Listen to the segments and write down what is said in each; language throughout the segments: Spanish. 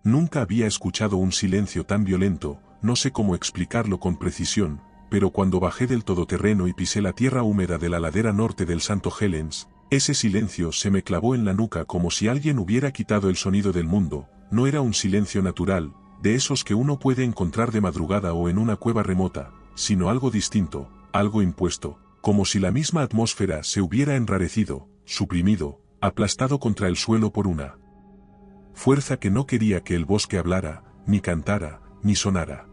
Nunca había escuchado un silencio tan violento, no sé cómo explicarlo con precisión, pero cuando bajé del todoterreno y pisé la tierra húmeda de la ladera norte del Santo Helens, ese silencio se me clavó en la nuca como si alguien hubiera quitado el sonido del mundo. No era un silencio natural, de esos que uno puede encontrar de madrugada o en una cueva remota, sino algo distinto, algo impuesto, como si la misma atmósfera se hubiera enrarecido, suprimido, aplastado contra el suelo por una fuerza que no quería que el bosque hablara, ni cantara, ni sonara.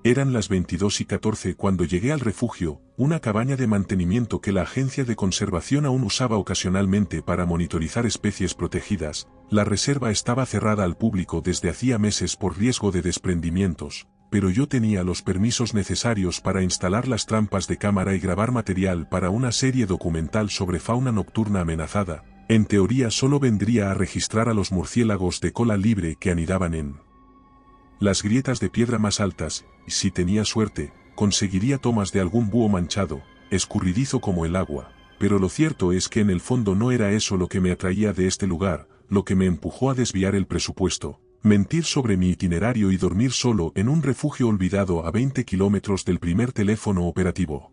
Eran las 22:14 cuando llegué al refugio, una cabaña de mantenimiento que la agencia de conservación aún usaba ocasionalmente para monitorizar especies protegidas. La reserva estaba cerrada al público desde hacía meses por riesgo de desprendimientos, pero yo tenía los permisos necesarios para instalar las trampas de cámara y grabar material para una serie documental sobre fauna nocturna amenazada. En teoría solo vendría a registrar a los murciélagos de cola libre que anidaban en las grietas de piedra más altas, y si tenía suerte, conseguiría tomas de algún búho manchado, escurridizo como el agua, pero lo cierto es que en el fondo no era eso lo que me atraía de este lugar, lo que me empujó a desviar el presupuesto, mentir sobre mi itinerario y dormir solo en un refugio olvidado a 20 kilómetros del primer teléfono operativo.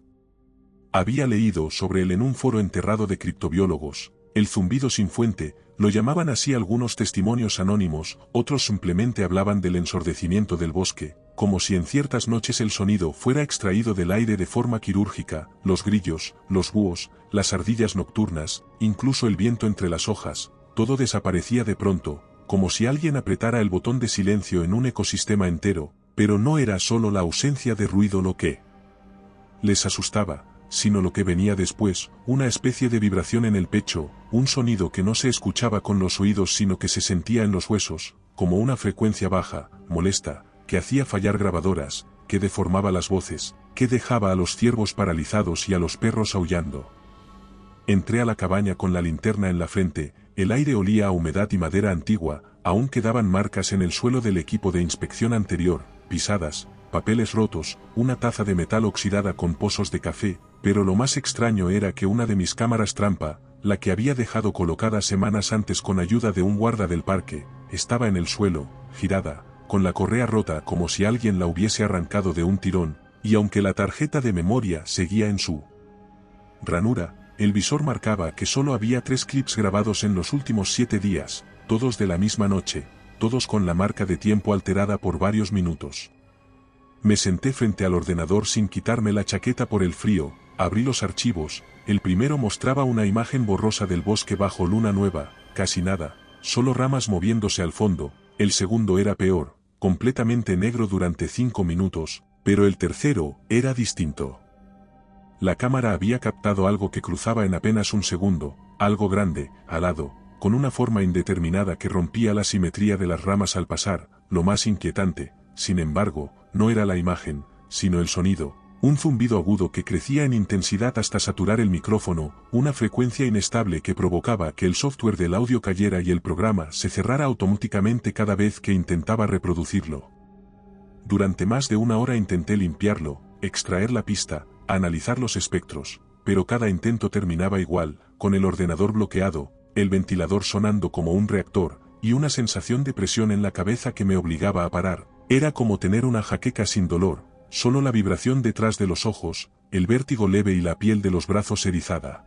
Había leído sobre él en un foro enterrado de criptobiólogos. El zumbido sin fuente, lo llamaban así algunos testimonios anónimos, otros simplemente hablaban del ensordecimiento del bosque, como si en ciertas noches el sonido fuera extraído del aire de forma quirúrgica, los grillos, los búhos, las ardillas nocturnas, incluso el viento entre las hojas, todo desaparecía de pronto, como si alguien apretara el botón de silencio en un ecosistema entero, pero no era solo la ausencia de ruido lo que les asustaba, sino lo que venía después, una especie de vibración en el pecho, un sonido que no se escuchaba con los oídos sino que se sentía en los huesos, como una frecuencia baja, molesta, que hacía fallar grabadoras, que deformaba las voces, que dejaba a los ciervos paralizados y a los perros aullando. Entré a la cabaña con la linterna en la frente, el aire olía a humedad y madera antigua, aún quedaban marcas en el suelo del equipo de inspección anterior, pisadas, papeles rotos, una taza de metal oxidada con pozos de café, pero lo más extraño era que una de mis cámaras trampa, la que había dejado colocada semanas antes con ayuda de un guarda del parque, estaba en el suelo, girada, con la correa rota como si alguien la hubiese arrancado de un tirón, y aunque la tarjeta de memoria seguía en su ranura, el visor marcaba que solo había 3 clips grabados en los últimos 7 días, todos de la misma noche, todos con la marca de tiempo alterada por varios minutos. Me senté frente al ordenador sin quitarme la chaqueta por el frío, abrí los archivos, el primero mostraba una imagen borrosa del bosque bajo luna nueva, casi nada, solo ramas moviéndose al fondo, el segundo era peor, completamente negro durante 5 minutos, pero el tercero era distinto. La cámara había captado algo que cruzaba en apenas un segundo, algo grande, alado, con una forma indeterminada que rompía la simetría de las ramas al pasar. Lo más inquietante, sin embargo, no era la imagen, sino el sonido, un zumbido agudo que crecía en intensidad hasta saturar el micrófono, una frecuencia inestable que provocaba que el software del audio cayera y el programa se cerrara automáticamente cada vez que intentaba reproducirlo. Durante más de una hora intenté limpiarlo, extraer la pista, analizar los espectros, pero cada intento terminaba igual, con el ordenador bloqueado, el ventilador sonando como un reactor, y una sensación de presión en la cabeza que me obligaba a parar. Era como tener una jaqueca sin dolor, solo la vibración detrás de los ojos, el vértigo leve y la piel de los brazos erizada.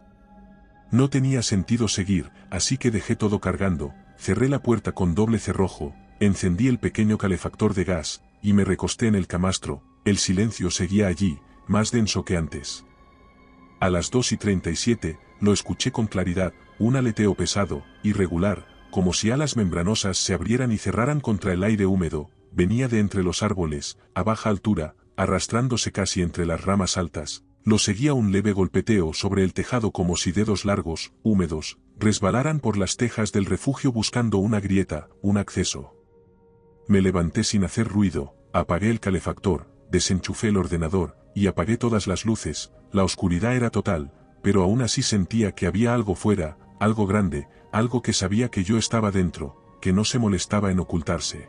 No tenía sentido seguir, así que dejé todo cargando, cerré la puerta con doble cerrojo, encendí el pequeño calefactor de gas, y me recosté en el camastro. El silencio seguía allí, más denso que antes. A las 2:37, lo escuché con claridad, un aleteo pesado, irregular, como si alas membranosas se abrieran y cerraran contra el aire húmedo. Venía de entre los árboles, a baja altura, arrastrándose casi entre las ramas altas. Lo seguía un leve golpeteo sobre el tejado como si dedos largos, húmedos, resbalaran por las tejas del refugio buscando una grieta, un acceso. Me levanté sin hacer ruido, apagué el calefactor, desenchufé el ordenador, y apagué todas las luces. La oscuridad era total, pero aún así sentía que había algo fuera, algo grande, algo que sabía que yo estaba dentro, que no se molestaba en ocultarse.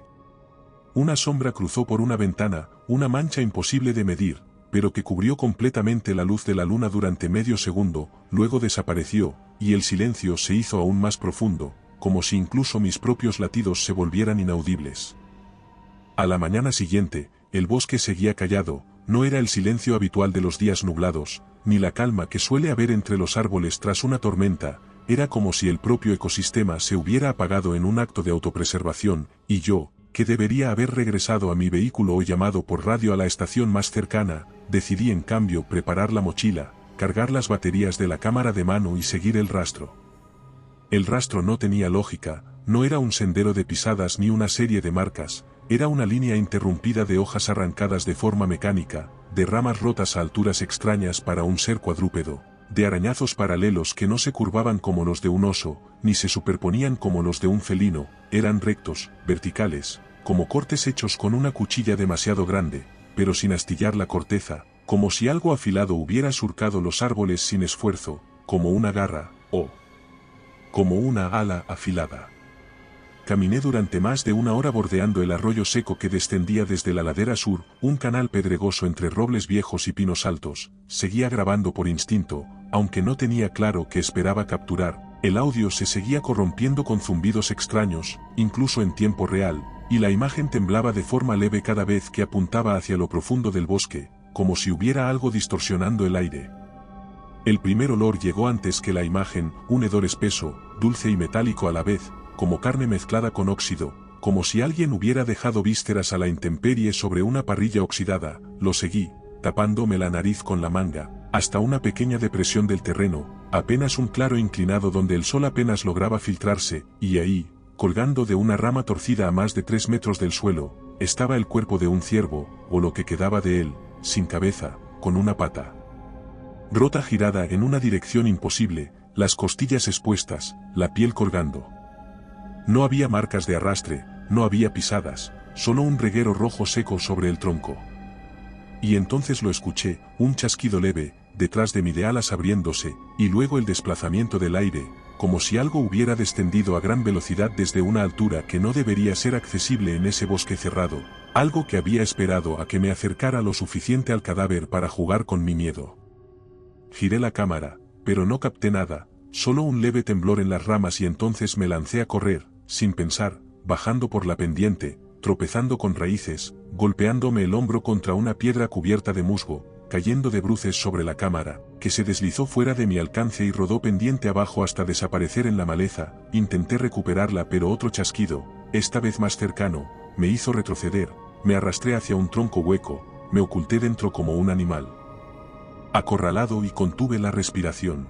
Una sombra cruzó por una ventana, una mancha imposible de medir, pero que cubrió completamente la luz de la luna durante medio segundo, luego desapareció, y el silencio se hizo aún más profundo, como si incluso mis propios latidos se volvieran inaudibles. A la mañana siguiente, el bosque seguía callado, no era el silencio habitual de los días nublados, ni la calma que suele haber entre los árboles tras una tormenta, era como si el propio ecosistema se hubiera apagado en un acto de autopreservación, y yo, que debería haber regresado a mi vehículo o llamado por radio a la estación más cercana, decidí en cambio preparar la mochila, cargar las baterías de la cámara de mano y seguir el rastro. El rastro no tenía lógica, no era un sendero de pisadas ni una serie de marcas, era una línea interrumpida de hojas arrancadas de forma mecánica, de ramas rotas a alturas extrañas para un ser cuadrúpedo, de arañazos paralelos que no se curvaban como los de un oso, ni se superponían como los de un felino, eran rectos, verticales, como cortes hechos con una cuchilla demasiado grande, pero sin astillar la corteza, como si algo afilado hubiera surcado los árboles sin esfuerzo, como una garra, o como una ala afilada. Caminé durante más de una hora bordeando el arroyo seco que descendía desde la ladera sur, un canal pedregoso entre robles viejos y pinos altos. Seguía grabando por instinto, aunque no tenía claro qué esperaba capturar. El audio se seguía corrompiendo con zumbidos extraños, incluso en tiempo real, y la imagen temblaba de forma leve cada vez que apuntaba hacia lo profundo del bosque, como si hubiera algo distorsionando el aire. El primer olor llegó antes que la imagen, un hedor espeso, dulce y metálico a la vez, como carne mezclada con óxido, como si alguien hubiera dejado vísceras a la intemperie sobre una parrilla oxidada. Lo seguí, tapándome la nariz con la manga, hasta una pequeña depresión del terreno, apenas un claro inclinado donde el sol apenas lograba filtrarse, y ahí, colgando de una rama torcida a más de 3 metros del suelo, estaba el cuerpo de un ciervo, o lo que quedaba de él, sin cabeza, con una pata rota girada en una dirección imposible, las costillas expuestas, la piel colgando. No había marcas de arrastre, no había pisadas, solo un reguero rojo seco sobre el tronco. Y entonces lo escuché, un chasquido leve, detrás de mí de alas abriéndose, y luego el desplazamiento del aire, como si algo hubiera descendido a gran velocidad desde una altura que no debería ser accesible en ese bosque cerrado, algo que había esperado a que me acercara lo suficiente al cadáver para jugar con mi miedo. Giré la cámara, pero no capté nada, solo un leve temblor en las ramas y entonces me lancé a correr, sin pensar, bajando por la pendiente, tropezando con raíces, golpeándome el hombro contra una piedra cubierta de musgo, cayendo de bruces sobre la cámara, que se deslizó fuera de mi alcance y rodó pendiente abajo hasta desaparecer en la maleza. Intenté recuperarla pero otro chasquido, esta vez más cercano, me hizo retroceder, me arrastré hacia un tronco hueco, me oculté dentro como un animal. Acorralado y contuve la respiración.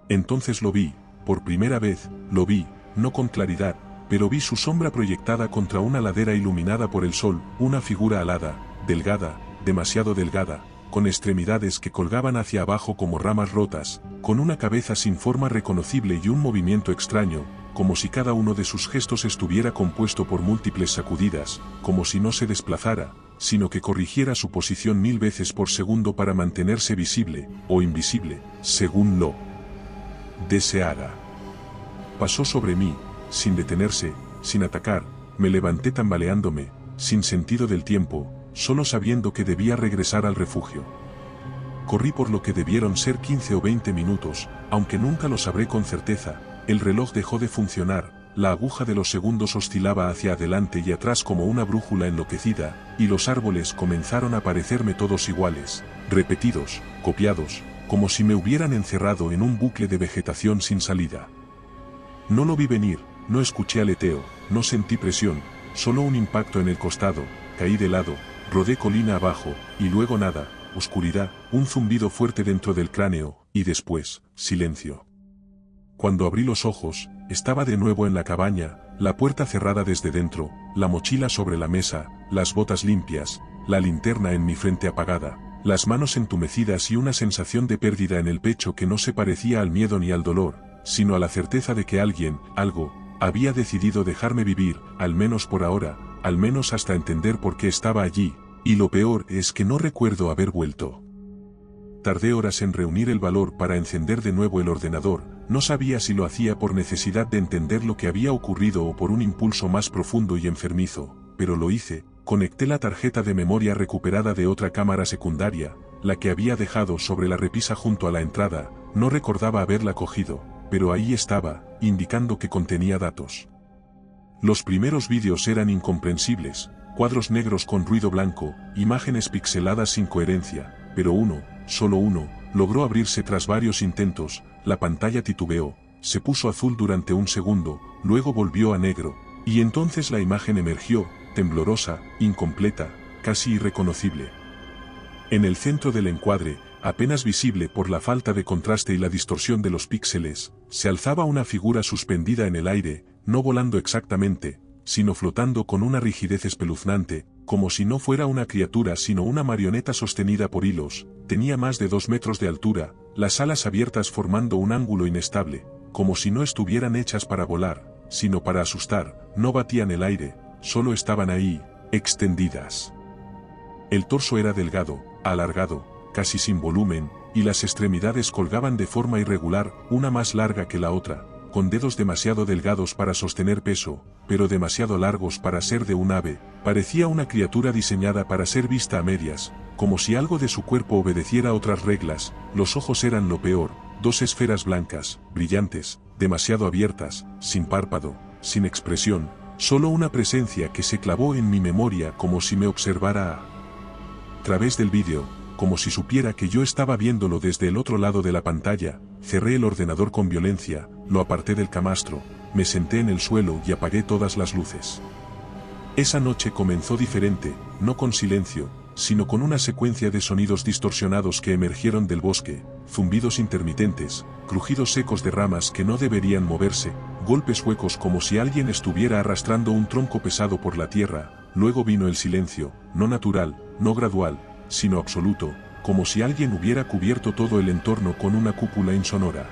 Entonces lo vi, por primera vez, lo vi, no con claridad, pero vi su sombra proyectada contra una ladera iluminada por el sol, una figura alada, delgada, demasiado delgada, con extremidades que colgaban hacia abajo como ramas rotas, con una cabeza sin forma reconocible y un movimiento extraño, como si cada uno de sus gestos estuviera compuesto por múltiples sacudidas, como si no se desplazara, sino que corrigiera su posición 1000 veces por segundo para mantenerse visible, o invisible, según lo deseara. Pasó sobre mí, sin detenerse, sin atacar, me levanté tambaleándome, sin sentido del tiempo, solo sabiendo que debía regresar al refugio. Corrí por lo que debieron ser 15 o 20 minutos, aunque nunca lo sabré con certeza. El reloj dejó de funcionar, la aguja de los segundos oscilaba hacia adelante y atrás como una brújula enloquecida, y los árboles comenzaron a parecerme todos iguales, repetidos, copiados, como si me hubieran encerrado en un bucle de vegetación sin salida. No lo vi venir, no escuché aleteo, no sentí presión, solo un impacto en el costado, caí de lado, rodé colina abajo, y luego nada, oscuridad, un zumbido fuerte dentro del cráneo, y después, silencio. Cuando abrí los ojos, estaba de nuevo en la cabaña, la puerta cerrada desde dentro, la mochila sobre la mesa, las botas limpias, la linterna en mi frente apagada, las manos entumecidas y una sensación de pérdida en el pecho que no se parecía al miedo ni al dolor, sino a la certeza de que alguien, algo, había decidido dejarme vivir, al menos por ahora, al menos hasta entender por qué estaba allí, y lo peor es que no recuerdo haber vuelto. Tardé horas en reunir el valor para encender de nuevo el ordenador, no sabía si lo hacía por necesidad de entender lo que había ocurrido o por un impulso más profundo y enfermizo, pero lo hice, conecté la tarjeta de memoria recuperada de otra cámara secundaria, la que había dejado sobre la repisa junto a la entrada, no recordaba haberla cogido, pero ahí estaba, indicando que contenía datos. Los primeros vídeos eran incomprensibles, cuadros negros con ruido blanco, imágenes pixeladas sin coherencia, pero solo uno, logró abrirse tras varios intentos. La pantalla titubeó, se puso azul durante un segundo, luego volvió a negro, y entonces la imagen emergió, temblorosa, incompleta, casi irreconocible. En el centro del encuadre, apenas visible por la falta de contraste y la distorsión de los píxeles, se alzaba una figura suspendida en el aire, no volando exactamente, sino flotando con una rigidez espeluznante, como si no fuera una criatura sino una marioneta sostenida por hilos. Tenía más de 2 metros de altura, las alas abiertas formando un ángulo inestable, como si no estuvieran hechas para volar, sino para asustar. No batían el aire, solo estaban ahí, extendidas. El torso era delgado, alargado, casi sin volumen, y las extremidades colgaban de forma irregular, una más larga que la otra, con dedos demasiado delgados para sostener peso, pero demasiado largos para ser de un ave. Parecía una criatura diseñada para ser vista a medias, como si algo de su cuerpo obedeciera otras reglas. Los ojos eran lo peor, 2 esferas blancas, brillantes, demasiado abiertas, sin párpado, sin expresión, solo una presencia que se clavó en mi memoria como si me observara a través del vídeo, como si supiera que yo estaba viéndolo desde el otro lado de la pantalla. Cerré el ordenador con violencia, lo aparté del camastro, me senté en el suelo y apagué todas las luces. Esa noche comenzó diferente, no con silencio, sino con una secuencia de sonidos distorsionados que emergieron del bosque, zumbidos intermitentes, crujidos secos de ramas que no deberían moverse, golpes huecos como si alguien estuviera arrastrando un tronco pesado por la tierra. Luego vino el silencio, no natural, no gradual, sino absoluto, como si alguien hubiera cubierto todo el entorno con una cúpula insonora.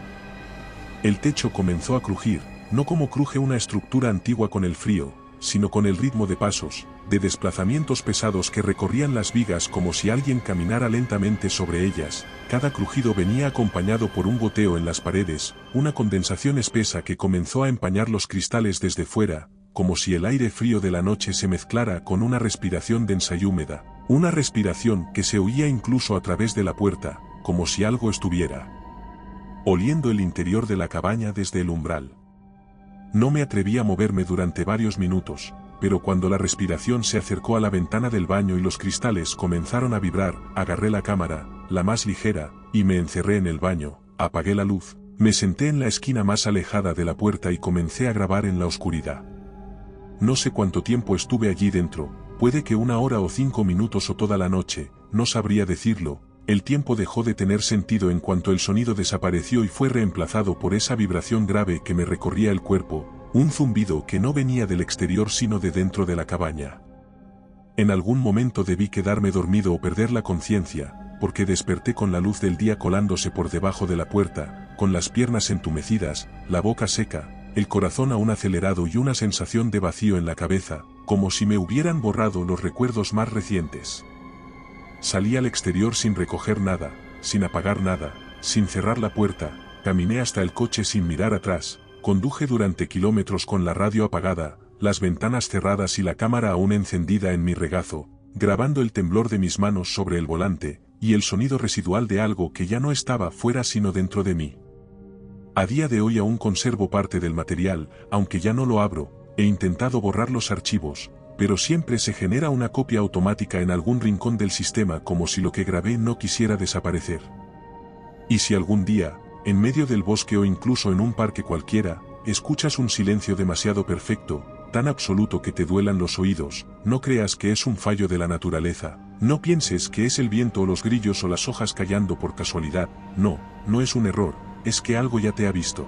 El techo comenzó a crujir, no como cruje una estructura antigua con el frío, sino con el ritmo de pasos, de desplazamientos pesados que recorrían las vigas como si alguien caminara lentamente sobre ellas. Cada crujido venía acompañado por un goteo en las paredes, una condensación espesa que comenzó a empañar los cristales desde fuera, como si el aire frío de la noche se mezclara con una respiración densa y húmeda, una respiración que se oía incluso a través de la puerta, como si algo estuviera oliendo el interior de la cabaña desde el umbral. No me atreví a moverme durante varios minutos, pero cuando la respiración se acercó a la ventana del baño y los cristales comenzaron a vibrar, agarré la cámara, la más ligera, y me encerré en el baño, apagué la luz, me senté en la esquina más alejada de la puerta y comencé a grabar en la oscuridad. No sé cuánto tiempo estuve allí dentro, puede que 1 hora o 5 minutos o toda la noche, no sabría decirlo. El tiempo dejó de tener sentido en cuanto el sonido desapareció y fue reemplazado por esa vibración grave que me recorría el cuerpo, un zumbido que no venía del exterior sino de dentro de la cabaña. En algún momento debí quedarme dormido o perder la conciencia, porque desperté con la luz del día colándose por debajo de la puerta, con las piernas entumecidas, la boca seca, el corazón aún acelerado y una sensación de vacío en la cabeza, como si me hubieran borrado los recuerdos más recientes. Salí al exterior sin recoger nada, sin apagar nada, sin cerrar la puerta, caminé hasta el coche sin mirar atrás, conduje durante kilómetros con la radio apagada, las ventanas cerradas y la cámara aún encendida en mi regazo, grabando el temblor de mis manos sobre el volante, y el sonido residual de algo que ya no estaba fuera sino dentro de mí. A día de hoy aún conservo parte del material, aunque ya no lo abro, he intentado borrar los archivos, pero siempre se genera una copia automática en algún rincón del sistema como si lo que grabé no quisiera desaparecer. Y si algún día, en medio del bosque o incluso en un parque cualquiera, escuchas un silencio demasiado perfecto, tan absoluto que te duelan los oídos, no creas que es un fallo de la naturaleza, no pienses que es el viento o los grillos o las hojas cayendo por casualidad, no es un error, es que algo ya te ha visto.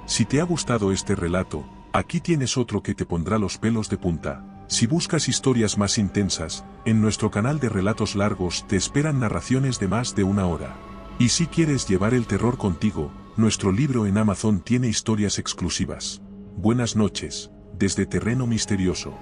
Si te ha gustado este relato, aquí tienes otro que te pondrá los pelos de punta. Si buscas historias más intensas, en nuestro canal de relatos largos te esperan narraciones de más de 1 hora. Y si quieres llevar el terror contigo, nuestro libro en Amazon tiene historias exclusivas. Buenas noches, desde Terreno Misterioso.